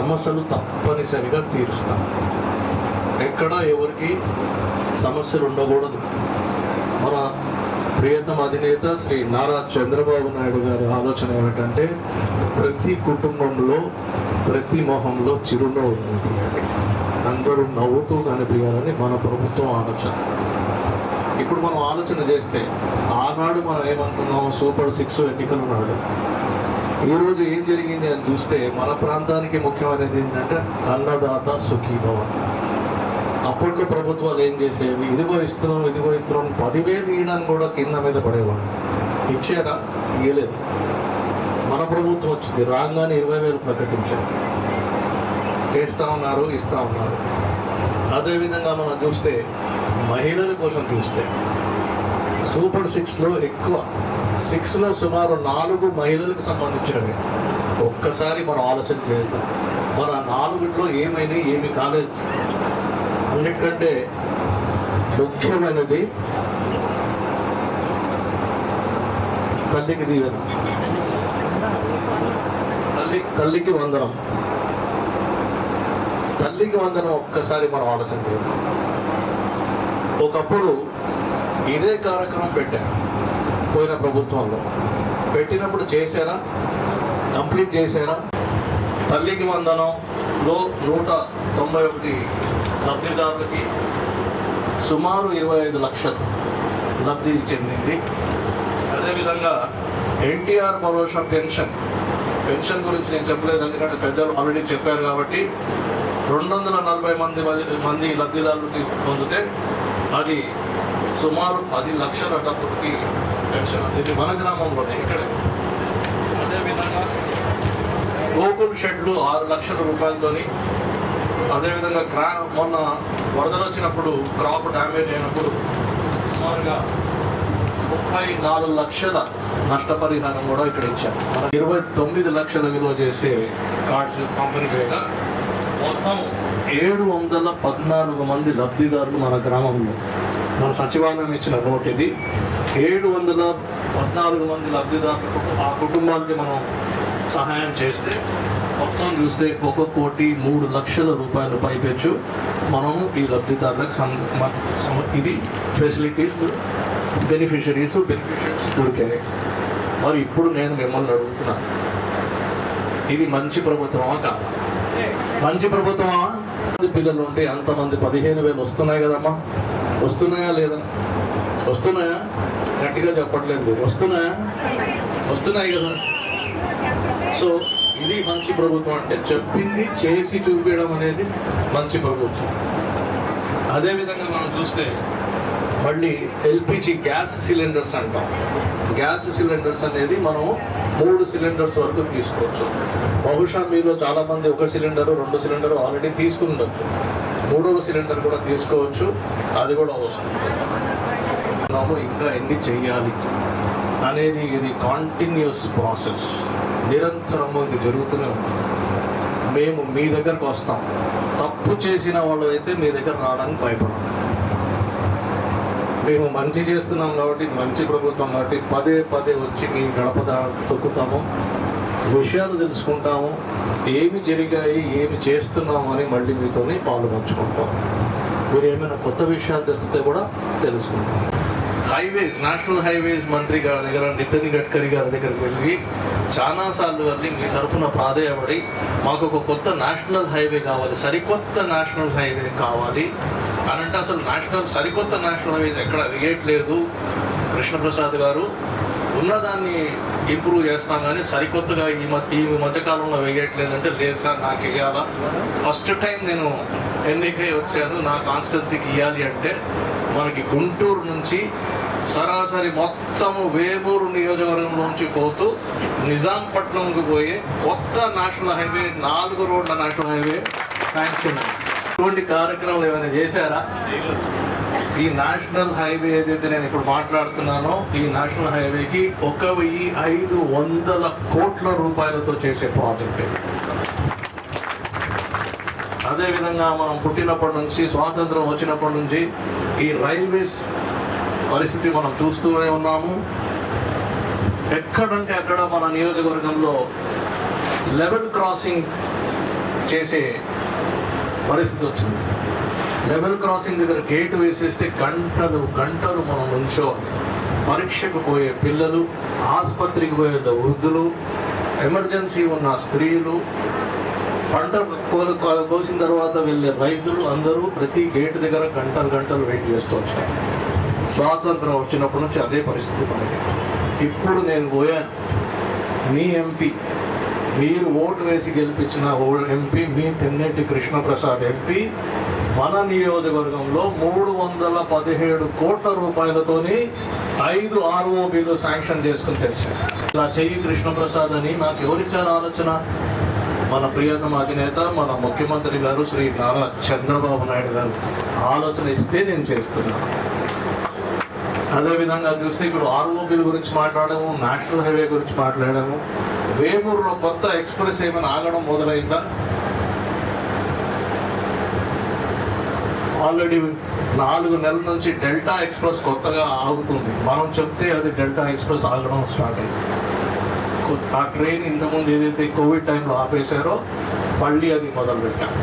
సమస్యలు తప్పనిసరిగా తీరుస్తాం. ఎక్కడ ఎవరికి సమస్యలు ఉండకూడదు. మన ప్రియతమ అధినేత శ్రీ నారా చంద్రబాబు నాయుడు గారి ఆలోచన ఏమిటంటే ప్రతి కుటుంబంలో ప్రతి మొహంలో చిరునవ్వు కనిపించాలి, అందరూ నవ్వుతూ కనిపించాలని మన ప్రభుత్వం ఆలోచన. ఇప్పుడు మనం ఆలోచన చేస్తే ఆనాడు మనం ఏమనుకున్నాం, సూపర్ 6 ఎన్నికలు నాడు. ఈరోజు ఏం జరిగింది అని చూస్తే మన ప్రాంతానికి ముఖ్యమైనది ఏంటంటే అన్నదాత సుఖీభవ. అప్పట్లో ప్రభుత్వాలు ఏం చేసేవి, ఇదిగో ఇస్తున్నాం 10,000 ఇవ్వడానికి కూడా కింద మీద పడేవాడు. ఇచ్చారా? ఇవ్వలేదు. మన ప్రభుత్వం వచ్చింది, రాగానే 20,000 ప్రకటించారు, చేస్తూ ఉన్నారు, ఇస్తూ ఉన్నారు. అదేవిధంగా మనం చూస్తే మహిళల కోసం చూస్తే సూపర్ 6లో ఎక్కువ 6లో సుమారు 4 మహిళలకు సంబంధించినవి. ఒక్కసారి మనం ఆలోచన చేస్తాం, మన 4లో ఏమైనా ఏమి కాలేదు. అన్నిటికంటే ముఖ్యమైనది తల్లికి దీవెన, తల్లికి వందనం. తల్లికి వందనం ఒక్కసారి మనం ఆలోచన చేద్దాం. ఒకప్పుడు ఇదే కార్యక్రమం పెట్టారు, పోయిన ప్రభుత్వంలో పెట్టినప్పుడు చేశారా? కంప్లీట్ చేశారా? తల్లికి వందనంలో 191 లబ్ధిదారులకి సుమారు 25 లక్షలు లబ్ధి చెందింది. అదేవిధంగా ఎన్టీఆర్ భరోసా పెన్షన్ గురించి నేను చెప్పలేదు, ఎందుకంటే పెద్దలు ఆల్రెడీ చెప్పారు కాబట్టి. 240 మంది లబ్ధిదారులకి పొందితే అది సుమారు 10 లక్షల డబ్బులకి పెన్షన్ అందింది మన గ్రామంలోనే, ఇక్కడే. అదేవిధంగా గోకుల్ షెడ్లు 6 లక్షల రూపాయలతోని. అదేవిధంగా మొన్న వరదలు వచ్చినప్పుడు క్రాప్ డ్యామేజ్ అయినప్పుడు సుమారుగా 34 లక్షల నష్టపరిహారం కూడా ఇక్కడ ఇచ్చారు. 29 లక్షల విలువ చేసే కార్డ్స్ పంపిణీ చేయగా మొత్తం 714 మంది లబ్ధిదారులు మన గ్రామంలో. మన సచివాలయం ఇచ్చిన నోట్ ఇది. 714 మంది లబ్ధిదారులకు ఆ కుటుంబానికి మనం సహాయం చేస్తే మొత్తం చూస్తే 1,03,00,000 రూపాయలు పైపెచ్చు మనం ఈ లబ్ధిదారులకు ఇది ఫెసిలిటీస్ బెనిఫిషరీస్ దొరికాయి. మరి ఇప్పుడు నేను మిమ్మల్ని అడుగుతున్నాను, ఇది మంచి ప్రభుత్వమా కాదా? మంచి ప్రభుత్వమా? పిల్లలు ఉంటే అంతమంది 15,000 వస్తున్నాయి కదమ్మా, వస్తున్నాయా లేదా? వస్తున్నాయా? గట్టిగా చెప్పట్లేదు మీరు. వస్తున్నాయి కదా. సో ఇది మంచి ప్రభుత్వం అంటే చెప్పింది చేసి చూపించడం అనేది మంచి ప్రభుత్వం. అదేవిధంగా మనం చూస్తే మళ్ళీ ఎల్పిజి గ్యాస్ సిలిండర్స్ అంటాం. గ్యాస్ సిలిండర్స్ అనేది మనం 3 సిలిండర్స్ వరకు తీసుకోవచ్చు. బహుశా మీలో చాలామంది 1 సిలిండరు 2 సిలిండరు ఆల్రెడీ తీసుకుని ఉండొచ్చు. 3వ సిలిండర్ కూడా తీసుకోవచ్చు, అది కూడా వస్తుంది. ఇంకా ఎన్ని చెయ్యాలి అనేది ఇది కాంటిన్యూస్ ప్రాసెస్, నిరంతరము ఇది జరుగుతూనే ఉంది. మేము మీ దగ్గరకు వస్తాం, తప్పు చేసిన వాళ్ళు అయితే మీ దగ్గర రావడానికి భయపడము. మేము మంచి చేస్తున్నాం కాబట్టి, మంచి ప్రభుత్వం కాబట్టి పదే వచ్చి మీ గడప తొక్కుతాము, విషయాలు తెలుసుకుంటాము, ఏమి జరిగాయి ఏమి చేస్తున్నాము అని మళ్ళీ మీతోనే పాల్గొంచుకుంటాం. మీరు ఏమైనా కొత్త విషయాలు తెలిస్తే కూడా తెలుసుకుంటాం. హైవేస్, నేషనల్ హైవేస్ మంత్రి గారి దగ్గర, నితిన్ గడ్కరీ గారి దగ్గరికి వెళ్ళి చాలాసార్లు వెళ్ళి మీ తరఫున ప్రాధేయపడి మాకు ఒక కొత్త నేషనల్ హైవే కావాలి, సరికొత్త నేషనల్ హైవే కావాలి అని అంటే, అసలు సరికొత్త నేషనల్ హైవేస్ ఎక్కడ వేయట్లేదు కృష్ణప్రసాద్ గారు, ఉన్నదాన్ని ఇంప్రూవ్ చేస్తాం కానీ సరికొత్తగా ఈ మధ్యకాలంలో వేయట్లేదంటే, లేదు సార్ నాకు వేయాలా, ఫస్ట్ టైం నేను ఎన్నికై వచ్చాను, నా కాన్స్టిట్యున్సీకి ఇవ్వాలి అంటే మనకి గుంటూరు నుంచి సరాసరి మొత్తము వేమూరు నియోజకవర్గంలోంచి పోతూ నిజాంపట్నంకు పోయే కొత్త నేషనల్ హైవే, 4 రోడ్ల నేషనల్ హైవే శాంక్షన్. ఇటువంటి కార్యక్రమాలు ఏమైనా చేశారా? ఈ నేషనల్ హైవే ఏదైతే నేను ఇప్పుడు మాట్లాడుతున్నానో, ఈ నేషనల్ హైవేకి 1,500 కోట్ల రూపాయలతో చేసే ప్రాజెక్ట్. అదేవిధంగా మనం పుట్టినప్పటి నుంచి, స్వాతంత్రం వచ్చినప్పటి నుంచి ఈ రైల్వేస్ పరిస్థితి మనం చూస్తూనే ఉన్నాము. ఎక్కడంటే అక్కడ మన నియోజకవర్గంలో లెవెల్ క్రాసింగ్ చేసే పరిస్థితి వచ్చింది. లెవెల్ క్రాసింగ్ దగ్గర గేటు వేసేస్తే గంటలు గంటలు మనం నుంచోవాలి. పరీక్షకు పోయే పిల్లలు, ఆసుపత్రికి పోయే వృద్ధులు, ఎమర్జెన్సీ ఉన్న స్త్రీలు, పంట కోసిన తర్వాత వెళ్ళే రైతులు అందరూ ప్రతి గేటు దగ్గర గంటలు గంటలు వెయిట్ చేస్తూ వచ్చారు. స్వాతంత్రం వచ్చినప్పటి నుంచి అదే పరిస్థితి మనకి. ఇప్పుడు నేను పోయాను, మీ ఎంపీ, మీరు ఓటు వేసి గెలిపించిన ఎంపీ మీ తెన్నేటి కృష్ణప్రసాద్ ఎంపీ మన నియోజకవర్గంలో 317 కోట్ల రూపాయలతోని 5 ROBలు శాంక్షన్ చేసుకుని తెచ్చారు. ఇలా చెయ్యి కృష్ణప్రసాద్ అని నాకు ఎవరిచ్చారు ఆలోచన? మన ప్రియతమ అధినేత, మన ముఖ్యమంత్రి గారు శ్రీ నారా చంద్రబాబు నాయుడు గారు ఆలోచన ఇస్తే నేను చేస్తున్నాను. అదేవిధంగా చూస్తే ఇప్పుడు ROBల గురించి మాట్లాడాము, నేషనల్ హైవే గురించి మాట్లాడాము. వేమూరులో కొత్త ఎక్స్ప్రెస్ ఏమైనా ఆగడం మొదలైందా? ఆల్రెడీ 4 నెలల నుంచి డెల్టా ఎక్స్ప్రెస్ కొత్తగా ఆగుతుంది. మనం చెప్తే అది డెల్టా ఎక్స్ప్రెస్ ఆగడం స్టార్ట్ అయింది. ఆ ట్రైన్ ఇంతకుముందు ఏదైతే కోవిడ్ టైంలో ఆపేశారో మళ్ళీ అది మొదలు పెట్టాం.